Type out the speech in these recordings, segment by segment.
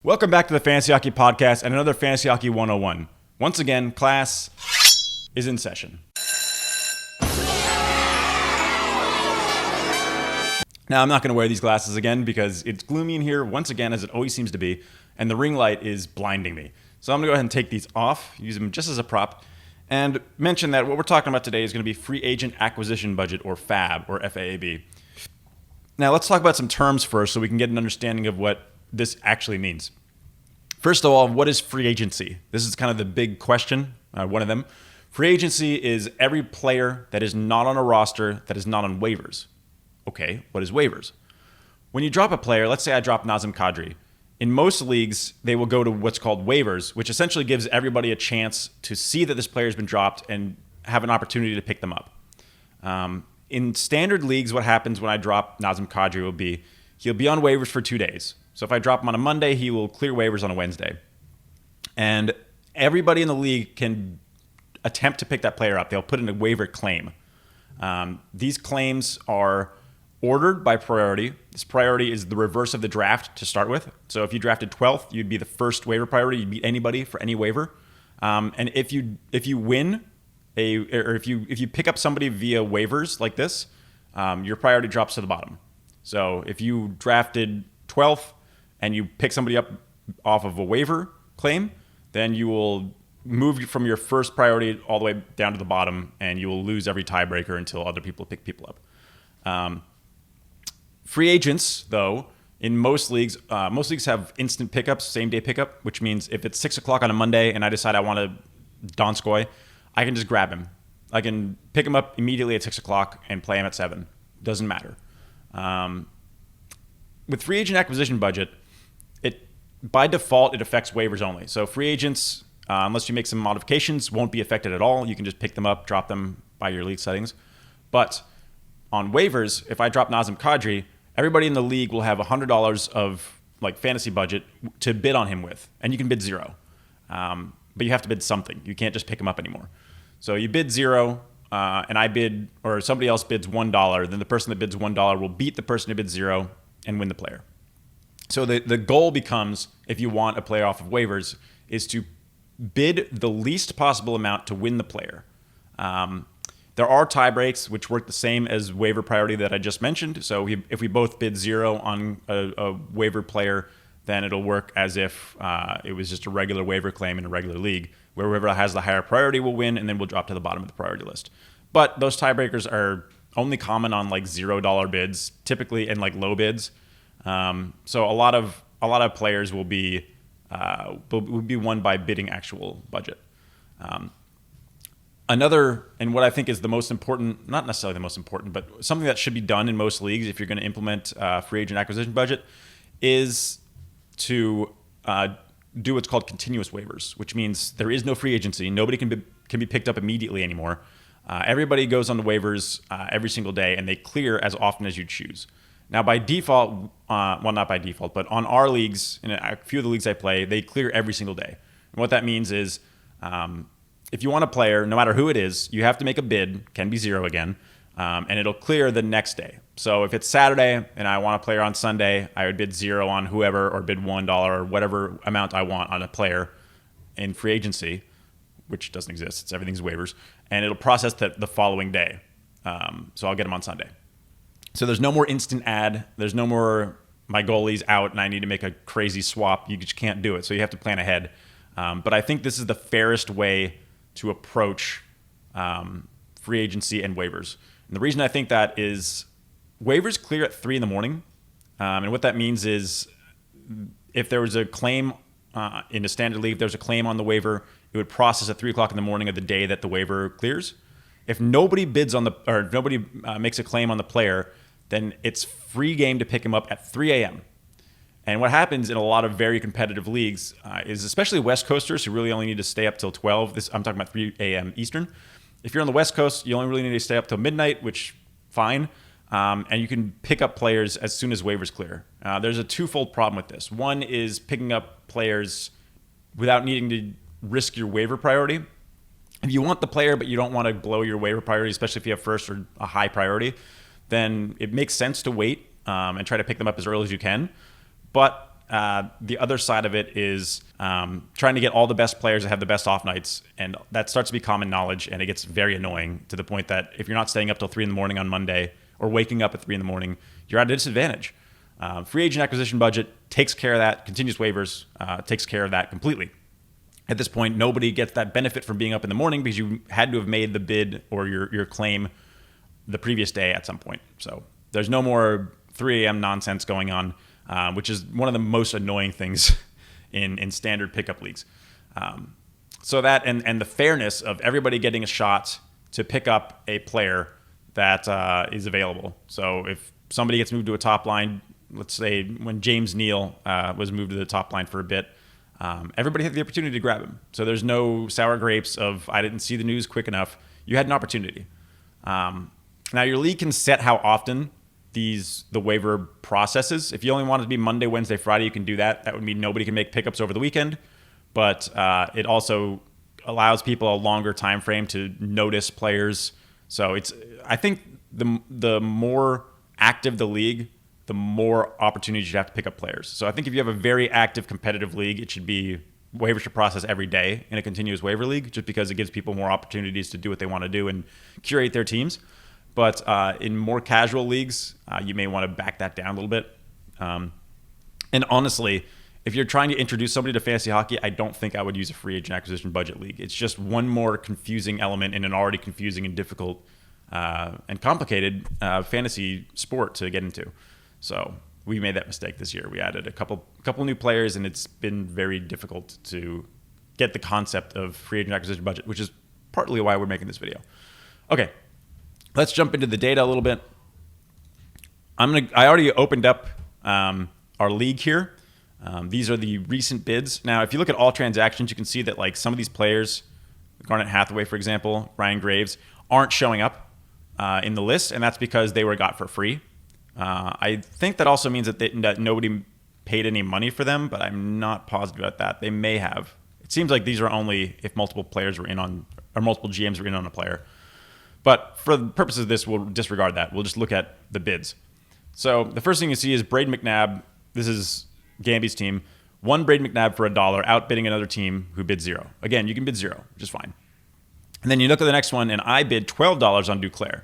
Welcome back to the Fantasy Hockey Podcast and another Fantasy Hockey 101. Once again, class is in session. Now, I'm not going to wear these glasses again because it's gloomy in here once again, as it always seems to be, and the ring light is blinding me. So I'm going to go ahead and take these off, use them just as a prop, and mention that what we're talking about today is going to be free agent acquisition budget, or FAAB, or FAAB. Now, let's talk about some terms first so we can get an understanding of what this actually means. First of all, what is free agency? This is kind of the big question, one of them. Free agency is every player that is not on a roster that is not on waivers. Okay, what is waivers? When you drop a player, let's say I drop Nazem Kadri. In most leagues, they will go to what's called waivers, which essentially gives everybody a chance to see that this player has been dropped and have an opportunity to pick them up. In standard leagues, what happens when I drop Nazem Kadri will be he'll be on waivers for 2 days. So if I drop him on a Monday, he will clear waivers on a Wednesday. And everybody in the league can attempt to pick that player up. They'll put in a waiver claim. These claims are ordered by priority. This priority is the reverse of the draft to start with. So if you drafted 12th, you'd be the first waiver priority. You'd beat anybody for any waiver. And if you win or if you pick up somebody via waivers like this, your priority drops to the bottom. So if you drafted 12th and you pick somebody up off of a waiver claim, then you will move from your first priority all the way down to the bottom, and you will lose every tiebreaker until other people pick people up. Free agents, though, in most leagues have instant pickups, same-day pickup, which means if it's 6 o'clock on a Monday and I decide I want to Donskoy, I can just grab him. I can pick him up immediately at 6 o'clock and play him at 7. Doesn't matter. With free agent acquisition budget, by default, it affects waivers only. So free agents, unless you make some modifications, won't be affected at all. You can just pick them up, drop them by your league settings. But on waivers, if I drop Nazem Kadri, everybody in the league will have $100 of fantasy budget to bid on him with, and you can bid 0. But you have to bid something. You can't just pick him up anymore. So you bid 0, and I bid, or somebody else bids $1. Then the person that bids $1 will beat the person who bids 0 and win the player. So the goal becomes, if you want a player off of waivers, is to bid the least possible amount to win the player. There are tie breaks, which work the same as waiver priority that I just mentioned. So if we both bid 0 on a waiver player, then it'll work as if it was just a regular waiver claim in a regular league, where whoever has the higher priority will win, and then we'll drop to the bottom of the priority list. But those tiebreakers are only common on $0 bids, typically, and low bids. So a lot of players will be won by bidding actual budget. Another, and what I think is the most important, not necessarily the most important, but something that should be done in most leagues if you're going to implement free agent acquisition budget, is to do what's called continuous waivers, which means there is no free agency. Nobody can be picked up immediately anymore. Everybody goes on the waivers every single day, and they clear as often as you choose. Now, by default, well, not by default, but on our leagues, in a few of the leagues I play, they clear every single day. And what that means is if you want a player, no matter who it is, you have to make a bid, can be 0 again, and it'll clear the next day. So if it's Saturday and I want a player on Sunday, I would bid 0 on whoever, or bid $1 or whatever amount I want on a player in free agency, which doesn't exist. Everything's waivers, and it'll process the following day. So I'll get him on Sunday. So there's no more instant add. There's no more my goalie's out and I need to make a crazy swap. You just can't do it. So you have to plan ahead. But I think this is the fairest way to approach free agency and waivers. And the reason I think that is waivers clear at 3 a.m. And what that means is if there was a claim in a standard league, if there's a claim on the waiver, it would process at 3 o'clock in the morning of the day that the waiver clears. If nobody bids on if nobody makes a claim on the player, then it's free game to pick him up at 3 a.m. And what happens in a lot of very competitive leagues is, especially West Coasters who really only need to stay up till 12. I'm talking about 3 a.m. Eastern. If you're on the West Coast, you only really need to stay up till midnight, which fine. And you can pick up players as soon as waivers clear. There's a twofold problem with this. One is picking up players without needing to risk your waiver priority. If you want the player, but you don't want to blow your waiver priority, especially if you have first or a high priority, then it makes sense to wait and try to pick them up as early as you can. But the other side of it is trying to get all the best players to have the best off nights. And that starts to be common knowledge, and it gets very annoying to the point that if you're not staying up till 3 a.m. on Monday or waking up at 3 a.m, you're at a disadvantage. Free agent acquisition budget takes care of that. Continuous waivers takes care of that completely. At this point, nobody gets that benefit from being up in the morning because you had to have made the bid or your claim the previous day at some point. So there's no more 3 a.m. nonsense going on, which is one of the most annoying things in standard pickup leagues. So that and the fairness of everybody getting a shot to pick up a player that is available. So if somebody gets moved to a top line, let's say when James Neal was moved to the top line for a bit, everybody had the opportunity to grab him. So there's no sour grapes of I didn't see the news quick enough. You had an opportunity. Now your league can set how often the waiver processes. If you only want it to be Monday, Wednesday, Friday, you can do that. That would mean nobody can make pickups over the weekend, but it also allows people a longer time frame to notice players. So I think the more active the league, the more opportunities you have to pick up players. So I think if you have a very active competitive league, it should be waivers should process every day in a continuous waiver league, just because it gives people more opportunities to do what they want to do and curate their teams. But in more casual leagues, you may want to back that down a little bit. And honestly, if you're trying to introduce somebody to fantasy hockey, I don't think I would use a free agent acquisition budget league. It's just one more confusing element in an already confusing and difficult and complicated fantasy sport to get into. So we made that mistake this year. We added a couple new players, and it's been very difficult to get the concept of free agent acquisition budget, which is partly why we're making this video. Okay, let's jump into the data a little bit. I already opened up our league here. These are the recent bids. Now, if you look at all transactions, you can see that like some of these players, Garnet Hathaway, for example, Ryan Graves, aren't showing up in the list, and that's because they were got for free. I think that also means that nobody paid any money for them, but I'm not positive about that. They may have. It seems like these are only if multiple players were in on, or multiple GMs were in on a player. But for the purposes of this, we'll disregard that. We'll just look at the bids. So the first thing you see is Braden McNabb. This is Gamby's team. One Braden McNabb for $1, outbidding another team who bid $0. Again, you can bid $0, which is fine. And then you look at the next one, and I bid $12 on Duclair,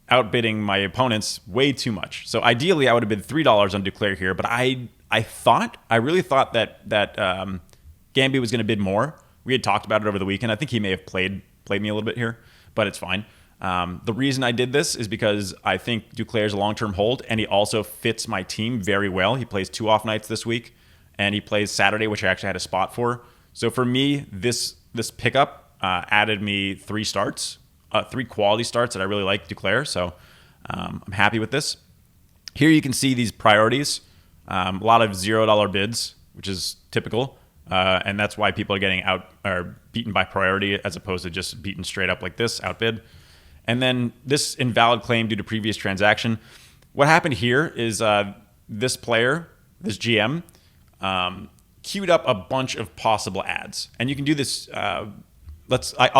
outbidding my opponents way too much. So ideally, I would have bid $3 on Duclair here, but I really thought that Gamby was going to bid more. We had talked about it over the weekend. I think he may have played me a little bit here, but it's fine. The reason I did this is because I think Duclair is a long-term hold, and he also fits my team very well. He plays 2 off nights this week, and he plays Saturday, which I actually had a spot for. So for me, this pickup added me 3 starts, 3 quality starts that I really like Duclair. So I'm happy with this. Here you can see these priorities, a lot of $0 bids, which is typical. And that's why people are getting beaten by priority as opposed to just beaten straight up like this, outbid. And then this invalid claim due to previous transaction. What happened here is this player, this GM, queued up a bunch of possible ads. And you can do this. I'll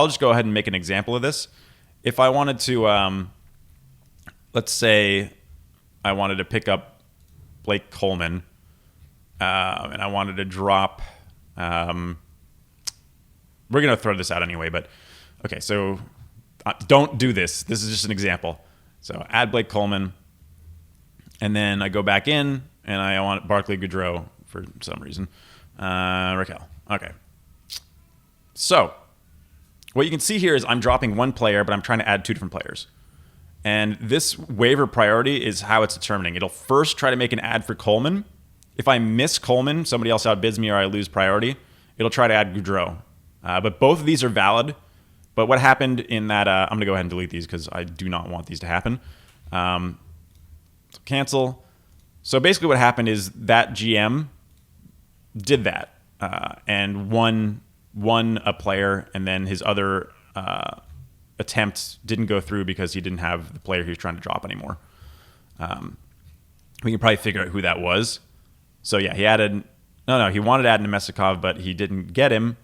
just go ahead and make an example of this. If I wanted to, let's say I wanted to pick up Blake Coleman, and I wanted to drop, we're going to throw this out anyway, but okay, so don't do this. This is just an example. So add Blake Coleman, and then I go back in, and I want Barclay Goodrow for some reason. Raquel. Okay. So what you can see here is I'm dropping 1 player, but I'm trying to add 2 different players. And this waiver priority is how it's determining. It'll first try to make an ad for Coleman. If I miss Coleman, somebody else outbids me or I lose priority, it'll try to add Goudreau. But both of these are valid. But what happened in that, I'm going to go ahead and delete these because I do not want these to happen. So cancel. So basically what happened is that GM did that and won a player, and then his other attempts didn't go through because he didn't have the player he was trying to drop anymore. We can probably figure out who that was. So yeah, he wanted to add Nemestikov, but he didn't get him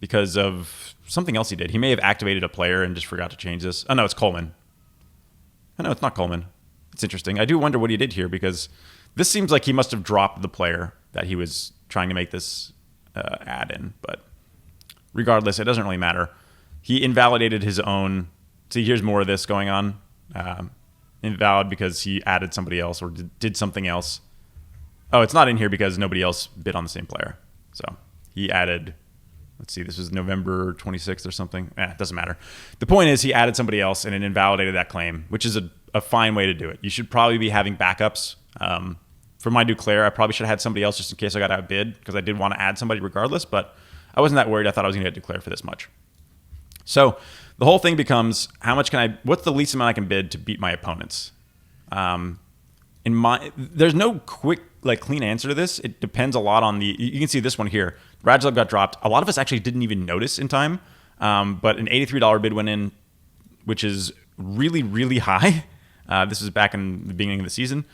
because of something else he did. He may have activated a player and just forgot to change this. Oh no, it's Coleman. Oh no, it's not Coleman. It's interesting. I do wonder what he did here because this seems like he must have dropped the player that he was trying to make this ad in. But regardless, it doesn't really matter. He invalidated his own. See, here's more of this going on. Invalid because he added somebody else or did something else. Oh, it's not in here because nobody else bid on the same player. So he added, let's see, this was November 26th or something. It doesn't matter. The point is he added somebody else and it invalidated that claim, which is a fine way to do it. You should probably be having backups. For my Duclair, I probably should have had somebody else just in case I got outbid because I did want to add somebody regardless, but I wasn't that worried. I thought I was going to get Duclair for this much. So the whole thing becomes what's the least amount I can bid to beat my opponents? There's no quick, clean answer to this. It depends a lot on you can see this one here. Radulov got dropped. A lot of us actually didn't even notice in time, but an $83 bid went in, which is really, really high. This was back in the beginning of the season.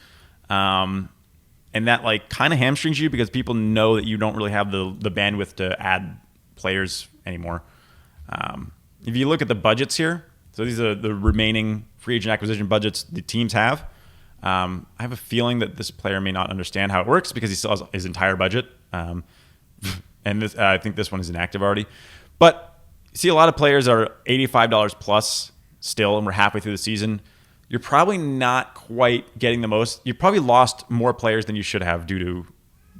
And that kind of hamstrings you because people know that you don't really have the bandwidth to add players anymore. If you look at the budgets here, so these are the remaining free agent acquisition budgets the teams have. I have a feeling that this player may not understand how it works because he still has his entire budget. And I think this one is inactive already. But you see a lot of players are $85 plus still, and we're halfway through the season. You're probably not quite getting the most. You probably lost more players than you should have due to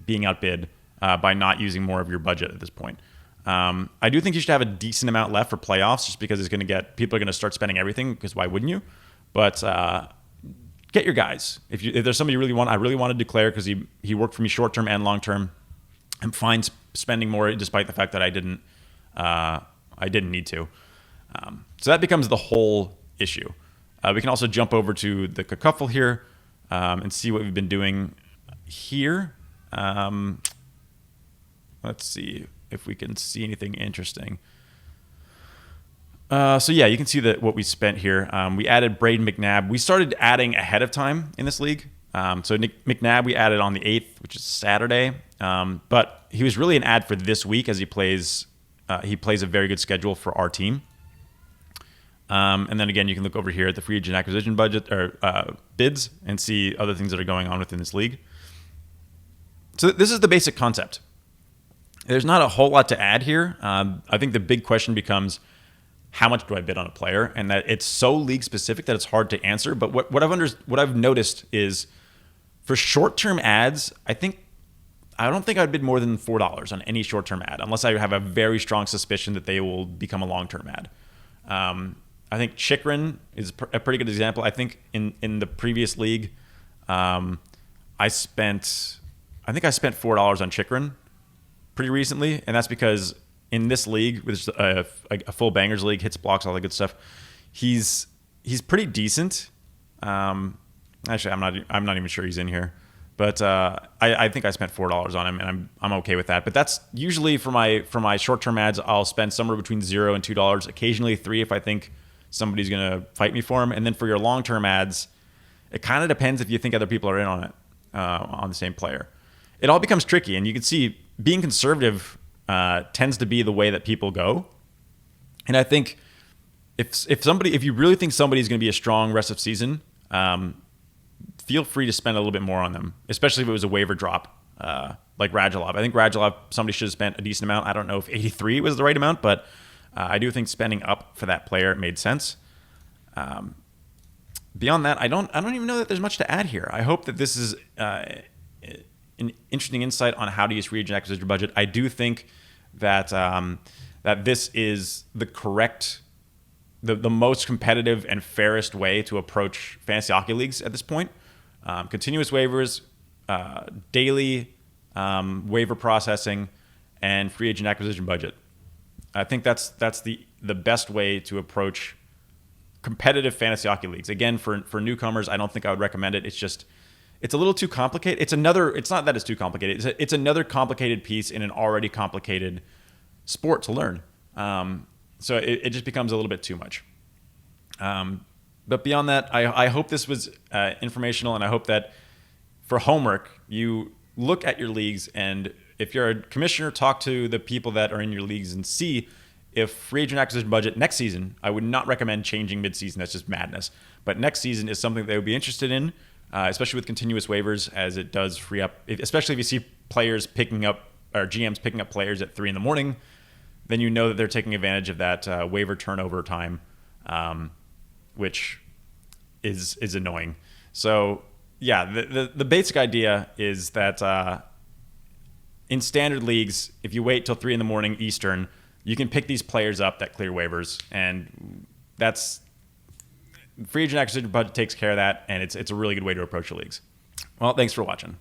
being outbid by not using more of your budget at this point. I do think you should have a decent amount left for playoffs just because people are going to start spending everything because why wouldn't you? But get your guys. If there's somebody you really want, I really want to declare because he worked for me short-term and long-term. I'm fine spending more despite the fact that I didn't need to. So that becomes the whole issue. We can also jump over to the Cacuffle here and see what we've been doing here. Let's see if we can see anything interesting. So yeah, you can see that what we spent here. We added Braden McNabb. We started adding ahead of time in this league. So Nick McNabb we added on the 8th, which is Saturday. But he was really an ad for this week as he plays a very good schedule for our team. And then again, you can look over here at the free agent acquisition budget or bids and see other things that are going on within this league. So this is the basic concept. There's not a whole lot to add here. I think the big question becomes, how much do I bid on a player? And that it's so league specific that it's hard to answer. But what I've noticed is for short-term ads, I don't think I'd bid more than $4 on any short-term ad unless I have a very strong suspicion that they will become a long-term ad. I think Chikrin is a pretty good example. I think in the previous league, I spent $4 on Chikrin pretty recently, and that's because in this league, which is a full bangers league, hits, blocks, all that good stuff, he's pretty decent. Actually, I'm not even sure he's in here, but I think I spent $4 on him, and I'm okay with that. But that's usually for my short-term ads. I'll spend somewhere between $0 and $2, occasionally $3 if I think somebody's gonna fight me for him. And then for your long-term ads, it kind of depends if you think other people are in on it on the same player. It all becomes tricky, and you can see being conservative tends to be the way that people go. And I think if you really think somebody's going to be a strong rest of season, feel free to spend a little bit more on them, especially if it was a waiver drop like Radulov. I think Radulov, somebody should have spent a decent amount. I don't know if 83 was the right amount, but I do think spending up for that player made sense. Beyond that, I don't even know that there's much to add here. I hope that this is an interesting insight on how to use free agent acquisition budget. I do think that that this is the correct, the most competitive and fairest way to approach fantasy hockey leagues at this point. Continuous waivers, daily waiver processing, and free agent acquisition budget. I think that's the best way to approach competitive fantasy hockey leagues. Again, for newcomers, I don't think I would recommend it. It's a little too complicated. It's not that it's too complicated. It's another complicated piece in an already complicated sport to learn. So it just becomes a little bit too much. But beyond that, I hope this was informational, and I hope that for homework, you look at your leagues, and if you're a commissioner, talk to the people that are in your leagues and see if free agent acquisition budget next season, I would not recommend changing mid-season. That's just madness. But next season is something they would be interested in, especially with continuous waivers, as it does free up, especially if you see players picking up or GMs picking up players at 3 a.m, then you know that they're taking advantage of that waiver turnover time, which is annoying. So yeah, the basic idea is that in standard leagues, if you wait till 3 a.m. Eastern, you can pick these players up that clear waivers, and that's free agent acquisition budget takes care of that, and it's a really good way to approach the leagues. Well, thanks for watching.